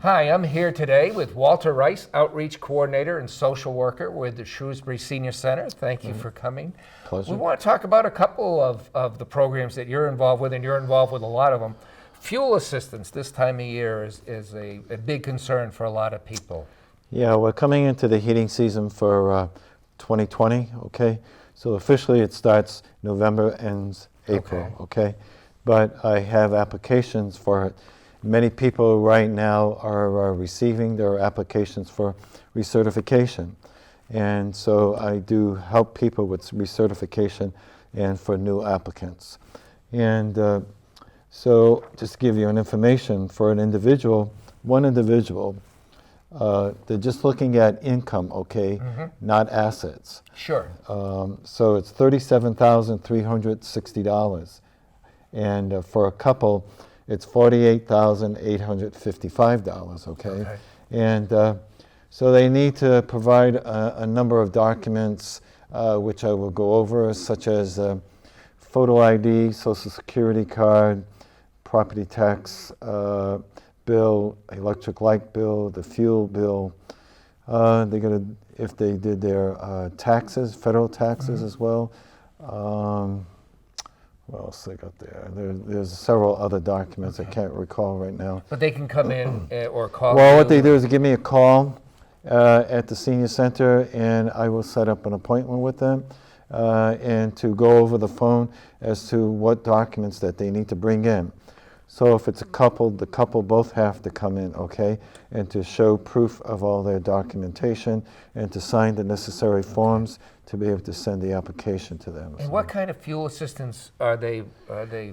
Hi, I'm here today with Walter Rice, Outreach Coordinator and Social Worker with the Shrewsbury Senior Center. Thank you for coming. Pleasure. We want to talk about a couple of the programs that you're involved with, and you're involved with a lot of them. Fuel assistance this time of year is a big concern for a lot of people. Yeah, we're coming into the heating season for 2020, okay? So officially it starts November, ends April, okay? But I have applications for it. Many people right now are receiving their applications for recertification. And so I do help people with recertification and for new applicants. And so just to give you an information, for an individual, one individual, they're just looking at income, okay, not assets. Sure. So it's $37,360. And for a couple, it's $48,855, okay? And so they need to provide a number of documents, which I will go over, such as photo ID, Social Security card, property tax bill, electric light bill, the fuel bill. They're gonna, if they did their taxes, federal taxes as well. What else they got there? There's several other documents I can't recall right now. But they can come in or call Well, you. what they do is give me a call at the senior center, and I will set up an appointment with them and to go over the phone as to what documents that they need to bring in. So if it's a couple, the couple both have to come in, okay, and to show proof of all their documentation and to sign the necessary forms to be able to send the application to them. And what kind of fuel assistance are they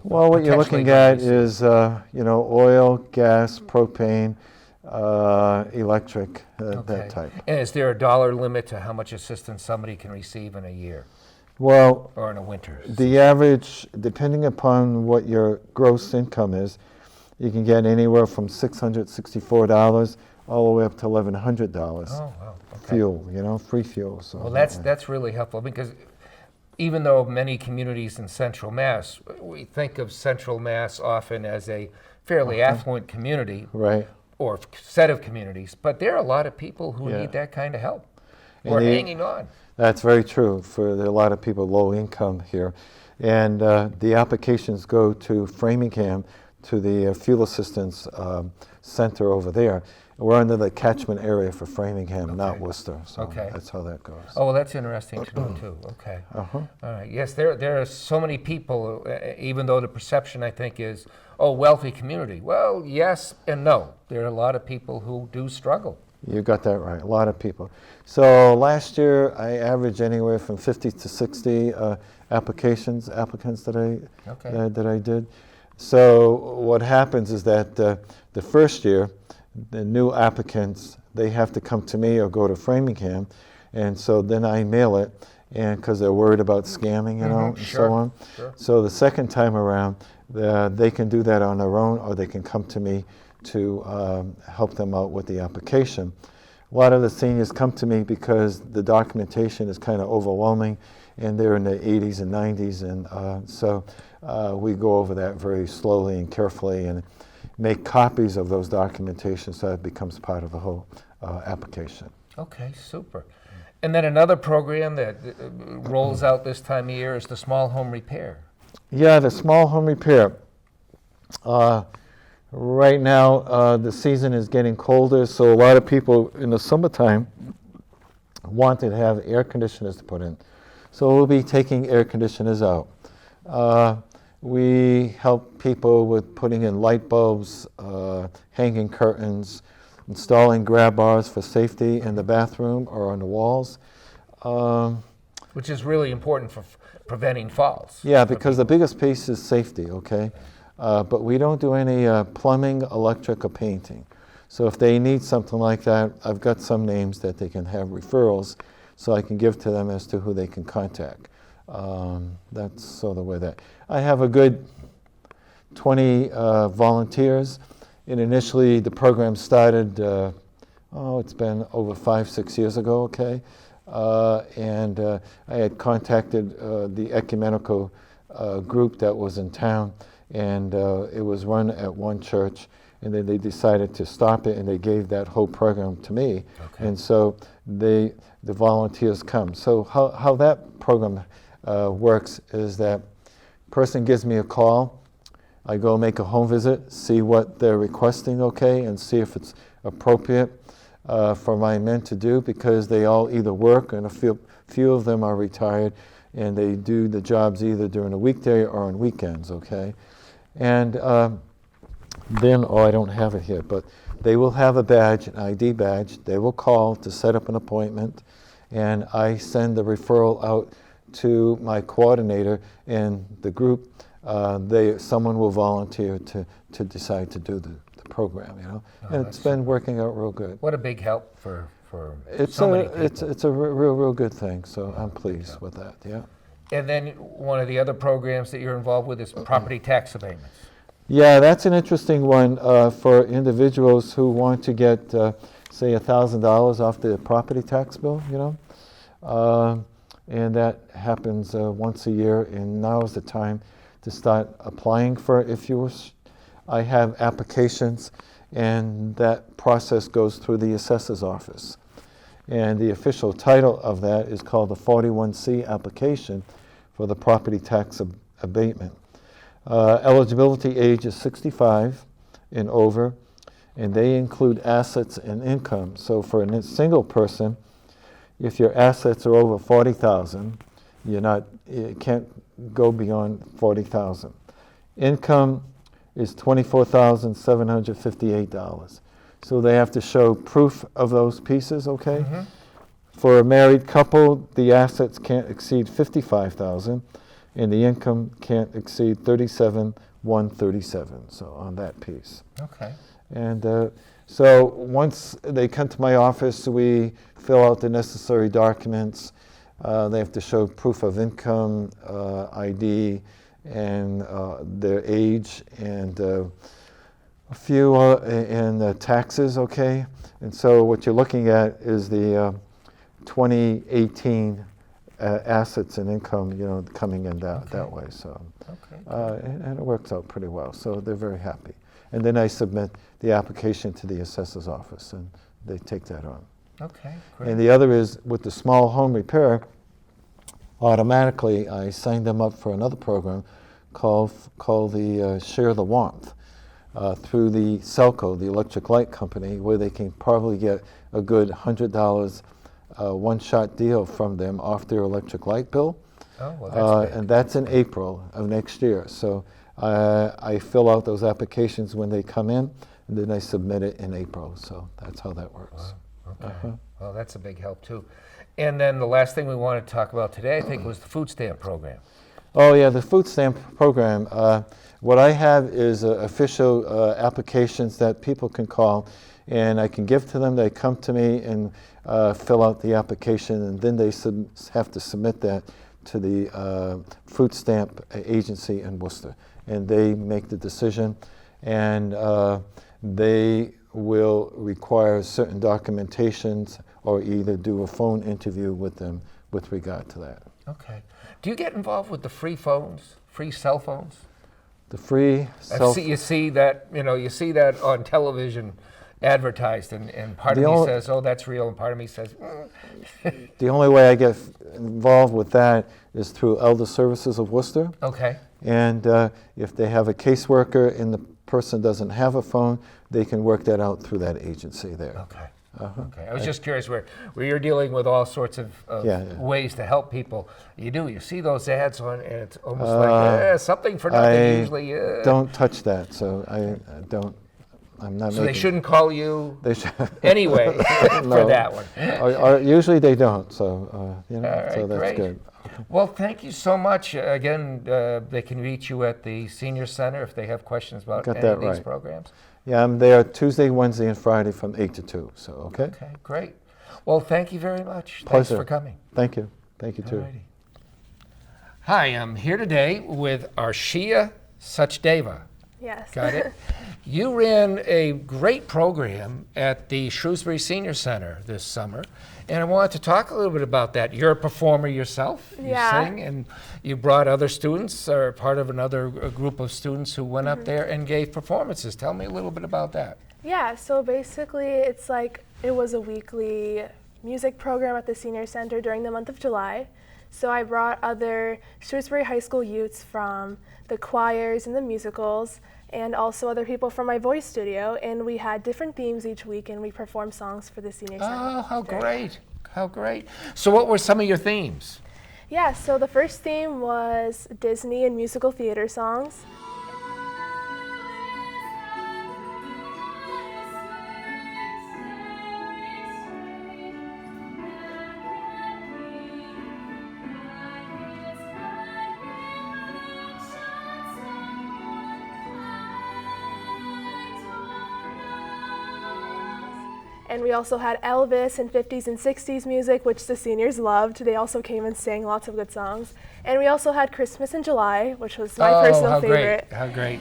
Well, what you're looking at is, you know, oil, gas, propane, electric, that type. And is there a dollar limit to how much assistance somebody can receive in a year? Well, or in a winter? The average, depending upon what your gross income is, you can get anywhere from $664 all the way up to $1,100. Oh, wow. Okay. Fuel, you know, free fuel. So well, that's really helpful, because even though many communities in Central Mass, we think of Central Mass often as a fairly affluent community, right, or set of communities, but there are a lot of people who need that kind of help, or hanging on. That's very true. There are a lot of people low income here. And the applications go to Framingham, to the Fuel Assistance Center over there. We're under the catchment area for Framingham, not Worcester. So that's how that goes. Oh, well, that's interesting to know, too. Okay. All right. Yes, there are so many people, even though the perception, I think, is, oh, wealthy community. Well, yes and no. There are a lot of people who do struggle. You got that right, a lot of people. So last year I averaged anywhere from 50 to 60 applicants that I did. So what happens is that the first year, the new applicants, they have to come to me or go to Framingham, and so then I mail it, and because they're worried about scamming, you know, and so on. So the second time around, they can do that on their own, or they can come to me to help them out with the application. A lot of the seniors come to me because the documentation is kind of overwhelming, and they're in the 80s and 90s, and so we go over that very slowly and carefully and make copies of those documentations so it becomes part of the whole application. Okay, super. And then another program that rolls out this time of year is the small home repair. Yeah, the small home repair. Right now, the season is getting colder, so a lot of people in the summertime wanted to have air conditioners to put in. So we'll be taking air conditioners out. We help people with putting in light bulbs, hanging curtains, installing grab bars for safety in the bathroom or on the walls. Which is really important for preventing falls. Yeah, because the biggest piece is safety, okay? But we don't do any plumbing, electric, or painting. So if they need something like that, I've got some names that they can have referrals, so I can give to them as to who they can contact. That's sort of where that. I have a good 20 volunteers, and initially the program started, it's been over 5-6 years ago, okay? And I had contacted the ecumenical group that was in town, and it was run at one church, and then they decided to stop it, and they gave that whole program to me. Okay. And so the volunteers come. So how that program works is that person gives me a call, I go make a home visit, see what they're requesting, okay, and see if it's appropriate for my men to do, because they all either work, and a few of them are retired, and they do the jobs either during a weekday or on weekends, okay? And then, I don't have it here, but they will have a badge, an ID badge. They will call to set up an appointment, and I send the referral out to my coordinator and the group. Someone will volunteer to decide to do the program, you know. And it's been working out real good. What a big help for It's so many people. it's a real good thing, so I'm pleased with that, yeah. And then one of the other programs that you're involved with is property tax abatements. Yeah, that's an interesting one for individuals who want to get, say, $1,000 off their property tax bill, you know. And that happens once a year, and now is the time to start applying for it. If you wish, I have applications, and that process goes through the assessor's office. And the official title of that is called the 41C application for the property tax abatement. Eligibility age is 65 and over, and they include assets and income. So for a single person, if your assets are over 40,000, you can't go beyond 40,000. Income is $24,758. So they have to show proof of those pieces, okay? Mm-hmm. For a married couple, the assets can't exceed 55,000, and the income can't exceed 37,137. So on that piece. Okay. And so once they come to my office, we fill out the necessary documents. They have to show proof of income, ID, and their age, and a few and taxes, okay? And so what you're looking at is the 2018 assets and income, coming in that way. So, okay. And it works out pretty well. So they're very happy. And then I submit the application to the assessor's office, and they take that on. Okay, great. And the other is with the small home repair. Automatically, I signed them up for another program called the Share the Warmth through the Selco, the electric light company, where they can probably get a good $100 one-shot deal from them off their electric light bill. Oh, well, that's big. And that's in April of next year. So I fill out those applications when they come in, and then I submit it in April. So that's how that works. Wow. Okay. Well, that's a big help too. And then the last thing we want to talk about today, I think, was the food stamp program. Oh yeah, the food stamp program. What I have is official applications that people can call, and I can give to them. They come to me and fill out the application, and then they have to submit that to the food stamp agency in Worcester, and they make the decision, and they will require certain documentations or either do a phone interview with them with regard to that. Okay. Do you get involved with the free phones, free cell phones? The free cell phones? You see that on television advertised, and part of me says, oh, that's real, and part of me says, The only way I get involved with that is through Elder Services of Worcester. Okay. And if they have a caseworker and the person doesn't have a phone, they can work that out through that agency there. Okay. Okay. I was just curious where you're dealing with all sorts of ways to help people. You see those ads on, and it's almost like something for nothing. Usually, don't touch that. So I don't. I'm not. So they shouldn't call you. They should anyway for that one. Or usually they don't. So right, so that's great. good. Well, thank you so much. Again, they can reach you at the Senior Center if they have questions about any of these programs. Yeah, I'm there Tuesday, Wednesday, and Friday from 8 to 2. So, okay? Okay, great. Well, thank you very much. Pleasure. Thanks for coming. Thank you. Thank you, too. Alrighty. Hi, I'm here today with Arshia Sachdeva. Yes. Got it. You ran a great program at the Shrewsbury Senior Center this summer, and I wanted to talk a little bit about that. You're a performer yourself. Yeah. You sing, and you brought other students, or part of another group of students who went up there and gave performances. Tell me a little bit about that. Yeah, so basically it's like it was a weekly music program at the Senior Center during the month of July. So I brought other Shrewsbury High School youths from the choirs and the musicals, and also other people from my voice studio, and we had different themes each week, and we performed songs for the Senior Center. Oh, how great. How great. So what were some of your themes? Yeah, so the first theme was Disney and musical theater songs. And we also had Elvis and 50s and 60s music, which the seniors loved. They also came and sang lots of good songs. And we also had Christmas in July, which was my personal favorite. How great.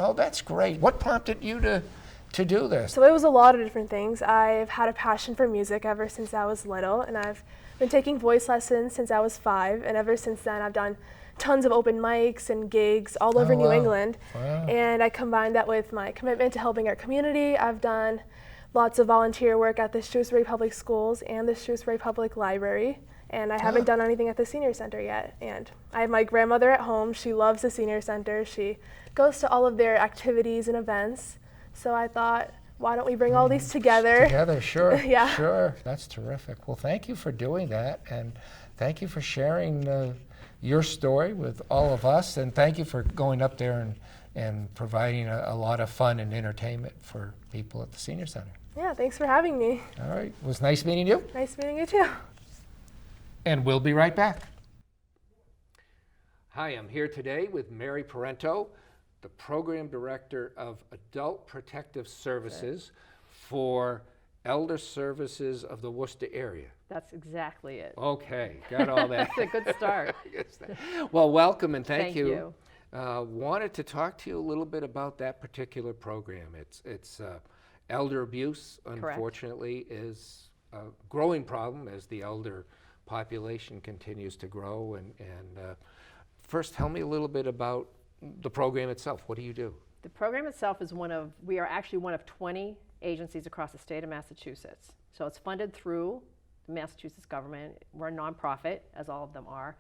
Oh, that's great. What prompted you to do this? So it was a lot of different things. I've had a passion for music ever since I was little, and I've been taking voice lessons since I was 5, and ever since then I've done tons of open mics and gigs all over New England. Wow. And I combined that with my commitment to helping our community. I've done lots of volunteer work at the Shrewsbury Public Schools and the Shrewsbury Public Library, and I haven't done anything at the Senior Center yet. And I have my grandmother at home. She loves the Senior Center. She goes to all of their activities and events. So I thought, why don't we bring all these together? Together, sure. Yeah. Sure. That's terrific. Well, thank you for doing that, and thank you for sharing your story with all of us, and thank you for going up there and providing a lot of fun and entertainment for people at the Senior Center. Yeah, thanks for having me. All right. It was nice meeting you. Nice meeting you too. And we'll be right back. Hi, I'm here today with Mary Parento, the Program Director of Adult Protective Services for Elder Services of the Worcester area. That's exactly it. Okay, got all that. That's a good start. Well, welcome and thank you. you. Wanted to talk to you a little bit about that particular program. It's elder abuse, unfortunately, is a growing problem as the elder population continues to grow. And first, tell me a little bit about the program itself. What do you do? The program itself is we are actually one of 20 agencies across the state of Massachusetts. So it's funded through the Massachusetts government. We're a nonprofit, as all of them are.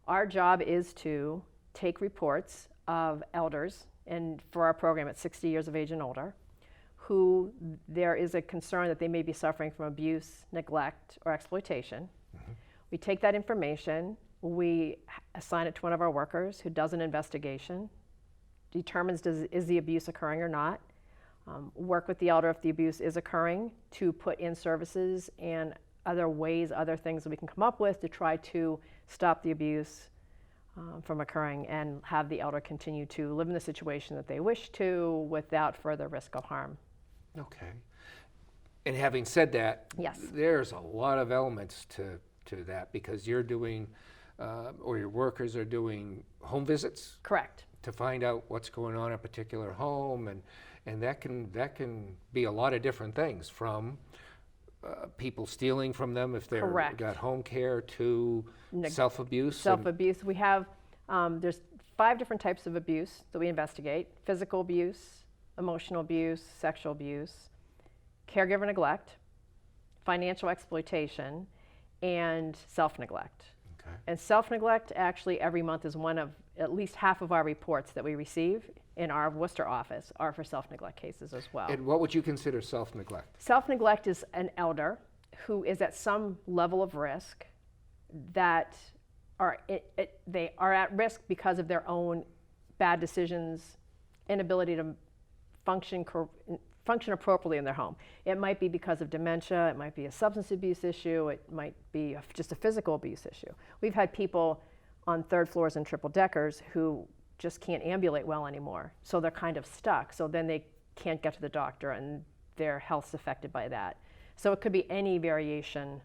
Our job is to take reports of elders, and for our program at 60 years of age and older, who there is a concern that they may be suffering from abuse, neglect, or exploitation. Mm-hmm. We take that information, we assign it to one of our workers who does an investigation, determines is the abuse occurring or not, work with the elder if the abuse is occurring to put in services and other things that we can come up with to try to stop the abuse from occurring and have the elder continue to live in the situation that they wish to without further risk of harm. Okay. And having said that, yes, there's a lot of elements to that, because you're doing, or your workers are doing home visits? Correct. To find out what's going on in a particular home, and that can be a lot of different things, from people stealing from them if they've got home care to self-abuse. Self-abuse. We have, there's 5 different types of abuse that we investigate: physical abuse, emotional abuse, sexual abuse, caregiver neglect, financial exploitation, and self-neglect. Okay. And self-neglect actually every month is one of at least half of our reports that we receive in our Worcester office are for self-neglect cases as well. And what would you consider self-neglect? Self-neglect is an elder who is at some level of risk that they are at risk because of their own bad decisions, inability to function function appropriately in their home. It might be because of dementia, it might be a substance abuse issue, it might be just a physical abuse issue. We've had people on third floors and triple deckers who just can't ambulate well anymore, so they're kind of stuck. So then they can't get to the doctor, and their health's affected by that. So it could be any variation,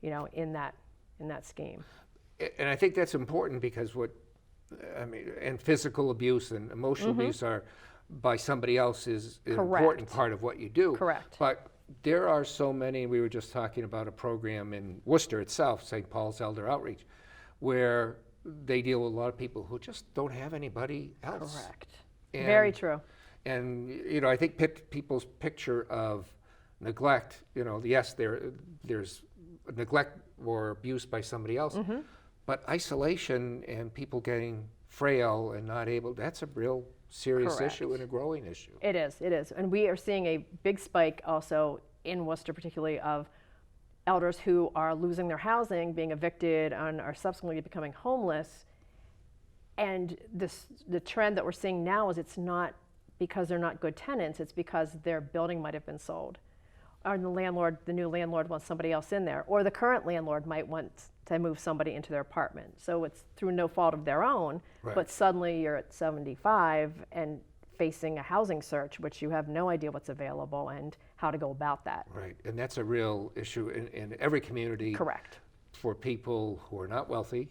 in that scheme. And I think that's important because and physical abuse and emotional abuse are by somebody else is an important part of what you do. Correct. But there are so many, we were just talking about a program in Worcester itself, St. Paul's Elder Outreach, where they deal with a lot of people who just don't have anybody else. Correct. Very true. And, I think people's picture of neglect, yes, there's neglect or abuse by somebody else, but isolation and people getting frail and not able, that's a real serious issue and a growing issue. It is. And we are seeing a big spike also in Worcester, particularly of elders who are losing their housing, being evicted, and are subsequently becoming homeless. And the trend that we're seeing now is it's not because they're not good tenants, it's because their building might have been sold. Or the new landlord wants somebody else in there, or the current landlord might want to move somebody into their apartment. So it's through no fault of their own, but suddenly you're at 75 and facing a housing search, which you have no idea what's available and how to go about that. Right, and that's a real issue in every community. Correct. For people who are not wealthy.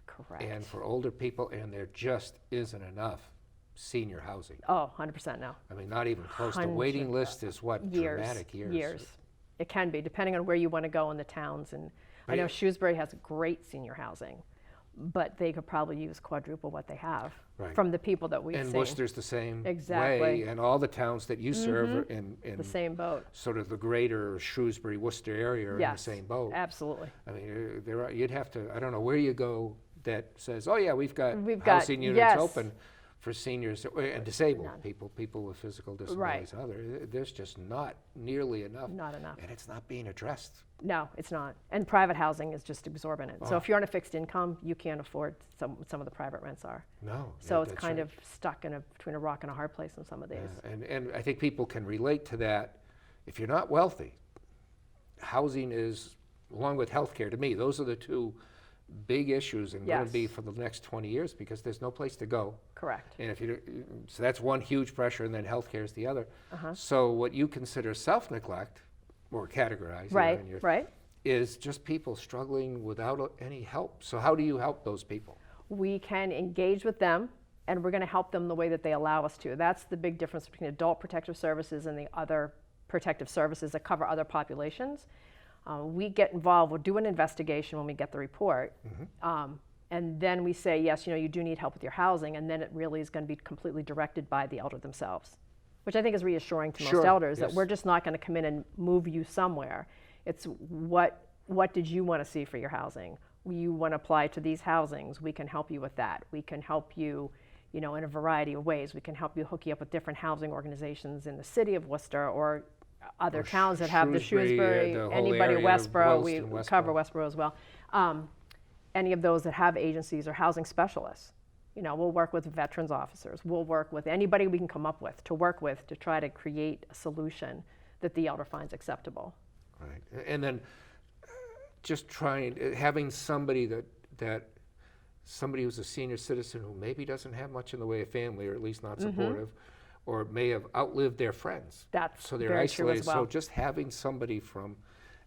Correct. And for older people, and there just isn't enough senior housing. Oh, 100% no. I mean, not even close. The waiting list is what, dramatic years? Years. It can be, depending on where you want to go in the towns. And I know Shrewsbury has great senior housing, but they could probably use quadruple what they have from the people that we've seen. And Worcester's the same Exactly. way, and all the towns that you serve are in the same boat. Sort of the greater Shrewsbury, Worcester area are in the same boat. Absolutely. I mean, you'd have to, I don't know where you go that says, oh yeah, we've got housing units open for seniors and disabled people with physical disabilities. There's just not nearly enough. Not enough. And it's not being addressed. No, it's not. And private housing is just exorbitant. So if you're on a fixed income, you can't afford some of the private rents are. No. So it's kind of stuck between a rock and a hard place in some of these. And I think people can relate to that. If you're not wealthy, housing is, along with healthcare, to me, those are the two big issues and going to be for the next 20 years because there's no place to go. Correct. And so that's one huge pressure, and then healthcare is the other. So what you consider self-neglect, or categorize, is just people struggling without any help. So how do you help those people? We can engage with them, and we're going to help them the way that they allow us to. That's the big difference between adult protective services and the other protective services that cover other populations. We get involved, we'll do an investigation when we get the report, and then we say, yes, you do need help with your housing, and then it really is going to be completely directed by the elder themselves, which I think is reassuring to most elders, that we're just not going to come in and move you somewhere. It's what did you want to see for your housing? You want to apply to these housings, we can help you with that. We can help you, in a variety of ways. We can help you hook you up with different housing organizations in the city of Worcester or other towns that have the Shrewsbury, anybody, Westboro, we cover Westboro as well. Any of those that have agencies or housing specialists. We'll work with veterans officers. We'll work with anybody we can come up with to try to create a solution that the elder finds acceptable. Right, and then just having somebody somebody who's a senior citizen who maybe doesn't have much in the way of family, or at least not supportive, or may have outlived their friends. So they're isolated. So just having somebody from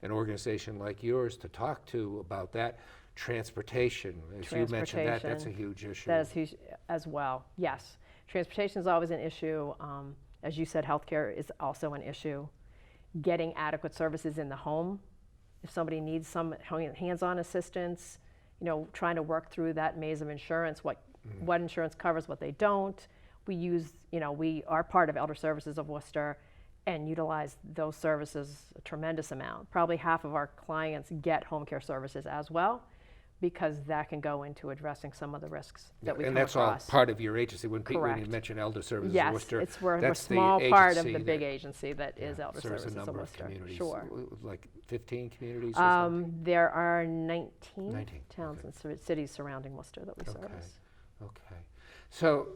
an organization like yours to talk to about that. Transportation, as you mentioned, that's a huge issue. That is huge as well, yes. Transportation is always an issue. As you said, healthcare is also an issue. Getting adequate services in the home. If somebody needs some hands-on assistance, trying to work through that maze of insurance, what insurance covers, what they don't. We use, we are part of Elder Services of Worcester and utilize those services a tremendous amount. Probably half of our clients get home care services as well, because that can go into addressing some of the risks that we come across. And that's all part of your agency. When you mention Elder Services of Worcester, we're a small part of the big agency that is Elder Services of Worcester. Sure. Like 15 communities or something? There are 19 towns and cities surrounding Worcester that we service. Okay. So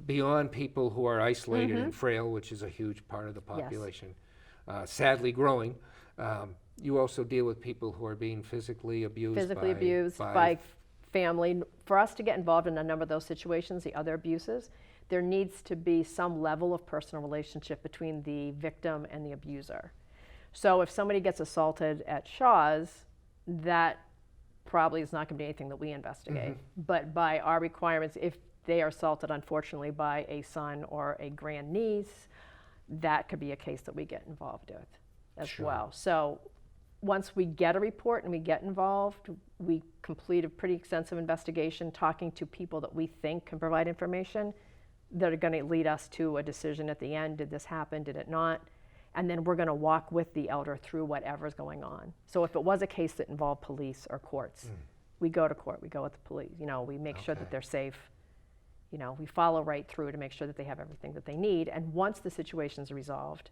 beyond people who are isolated and frail, which is a huge part of the population, sadly growing, you also deal with people who are being physically abused by family. For us to get involved in a number of those situations, the other abuses, there needs to be some level of personal relationship between the victim and the abuser. So if somebody gets assaulted at Shaw's, that probably is not going to be anything that we investigate. But by our requirements, if they are assaulted, unfortunately, by a son or a grandniece, that could be a case that we get involved with as well. So once we get a report and we get involved, we complete a pretty extensive investigation, talking to people that we think can provide information that are going to lead us to a decision at the end. Did this happen? Did it not? And then we're going to walk with the elder through whatever's going on. So if it was a case that involved police or courts, we go to court, we go with the police, we make sure that they're safe. We follow right through to make sure that they have everything that they need. And once the situation's resolved,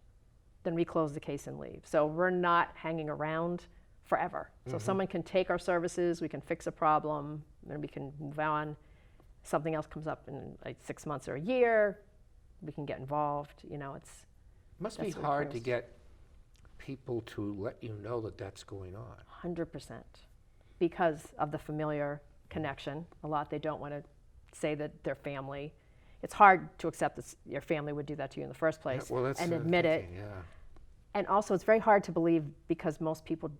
then we close the case and leave. So we're not hanging around forever. So someone can take our services, we can fix a problem, and we can move on. Something else comes up in like 6 months or a year, we can get involved. Must be hard to get people to let you know that that's going on. 100%. Because of the familiar connection. A lot, they don't want to say that their family. It's hard to accept that your family would do that to you in the first place and admit it. And also, it's very hard to believe because most people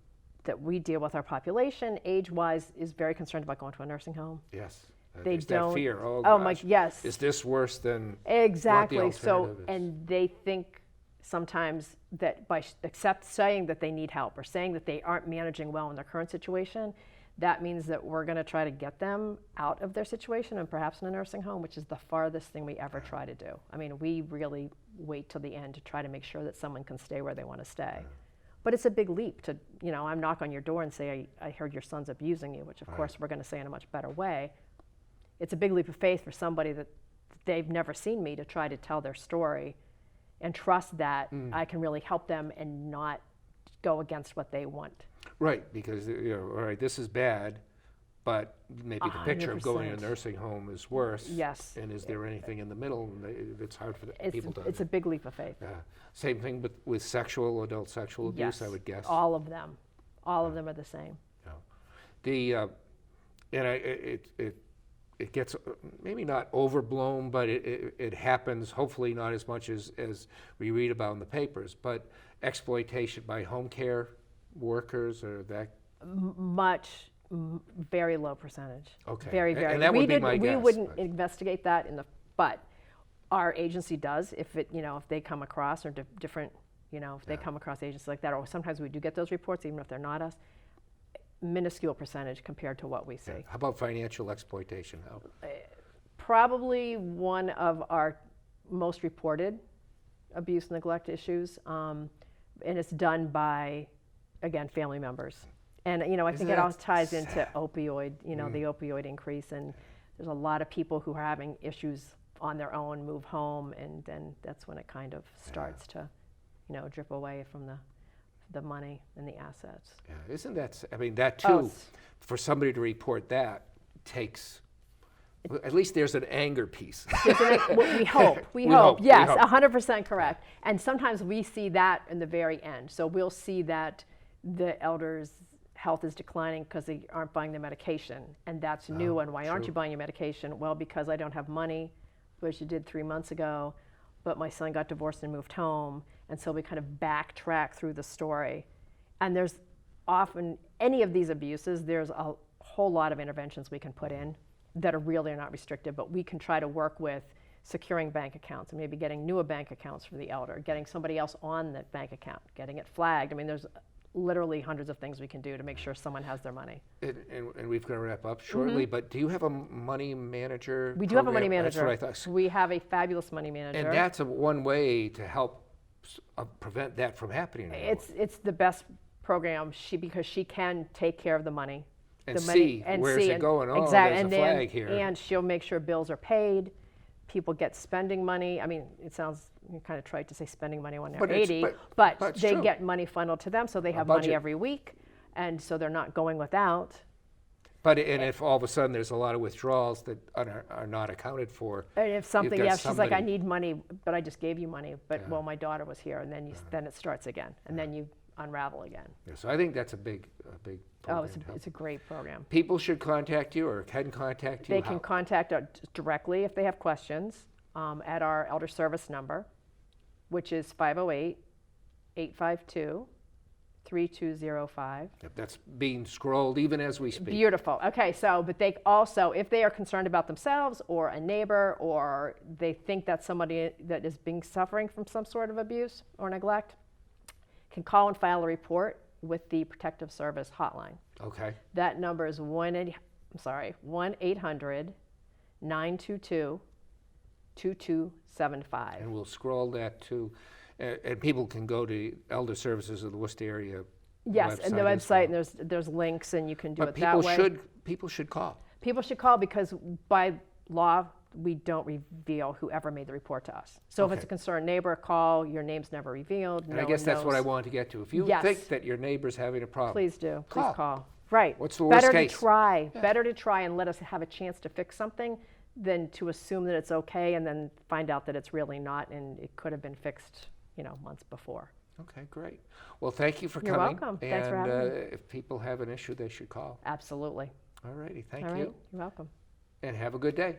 that we deal with, our population, age-wise, is very concerned about going to a nursing home. Yes. They don't. That fear. Oh my, gosh, yes. Is this worse than exactly? What the alternative is? And they think sometimes that by saying that they need help or saying that they aren't managing well in their current situation, that means that we're going to try to get them out of their situation and perhaps in a nursing home, which is the farthest thing we ever try to do. I mean, we really wait till the end to try to make sure that someone can stay where they want to stay. But it's a big leap to, I knock on your door and say, I heard your son's abusing you, which of course we're going to say in a much better way. It's a big leap of faith for somebody that they've never seen me to try to tell their story and trust that I can really help them and not go against what they want. Right, because all right, this is bad, but maybe the picture of going to a 100%. nursing home is worse. Yes. And is there anything in the middle? And it's hard for people to. It's a big leap of faith. Same thing with adult sexual abuse, Yes. I would guess. All of them. All of them are the same. It gets maybe not overblown, but it happens, hopefully not as much as we read about in the papers, but exploitation by home care workers or that? Very low percentage. Okay. Very, very. And that would be my guess. We wouldn't investigate that but our agency does if they come across or different, if they come across agencies like that, or sometimes we do get those reports even if they're not us. Minuscule percentage compared to what we see. How about financial exploitation? Probably one of our most reported abuse and neglect issues, and it's done by, again, family members. And I think it all ties into opioid, the opioid increase, and there's a lot of people who are having issues on their own, move home, and then that's when it kind of starts to, drip away from the money and the assets. Yeah, isn't that, that too, for somebody to report that takes, at least there's an anger piece. We hope. Yes, 100% correct. And sometimes we see that in the very end. So we'll see that the elder's health is declining because they aren't buying their medication. And that's new. And why aren't you buying your medication? Well, because I don't have money, which you did 3 months ago, but my son got divorced and moved home. And so we kind of backtrack through the story. And there's often, any of these abuses, there's a whole lot of interventions we can put in that are really not restrictive, but we can try to work with securing bank accounts and maybe getting newer bank accounts for the elder, getting somebody else on that bank account, getting it flagged. There's literally hundreds of things we can do to make sure someone has their money. And we've got to wrap up shortly, but do you have a money manager? We do have a money manager. That's what I thought. We have a fabulous money manager. And that's one way to help prevent that from happening anymore. It's the best program because she can take care of the money. And where's it going? Oh, exactly. there's a flag here. And she'll make sure bills are paid. People get spending money. It sounds kind of trite to say spending money when they're 80, but they get money funneled to them, so they have money every week, and so they're not going without. But and if all of a sudden there's a lot of withdrawals that are not accounted for, And if something, got yeah, she's like, I somebody- need money, but I just gave you money, but Yeah. well, my daughter was here, and then then it starts again, and then you unravel again. yeah, so I think that's a big Oh, program it's to help. a great program. People should contact you or can contact you. They can contact us directly if they have questions at our elder service number, which is 508-852-3205. That's being scrolled even as we speak. Beautiful. Okay, so, but they also, if they are concerned about themselves or a neighbor, or they think that somebody that is suffering from some sort of abuse or neglect, can call and file a report with the Protective Service hotline. Okay. That number is 1-800-922-2275. And we'll scroll that to, and people can go to Elder Services of the Worcester area. Yes, and the website as website, well. and there's links, and you can do But it that way. people should call. People should call, because by law, we don't reveal whoever made the report to us. So if it's a Okay. concerned neighbor, call, your name's never revealed. And no I guess one that's what I knows. wanted to get to. If you Yes. think that your neighbor's having a problem, Please do, please Call. call. Right. What's the worst Better case? to try, better to try and let us have a chance to fix something than to assume that it's okay and then find out that it's really not, and it could have been fixed, months before. Okay, great. Well, thank you for You're coming. welcome. Thanks for And having me. if people have an issue, they should call. Absolutely. All righty, thank All right, you. you're welcome. And have a good day.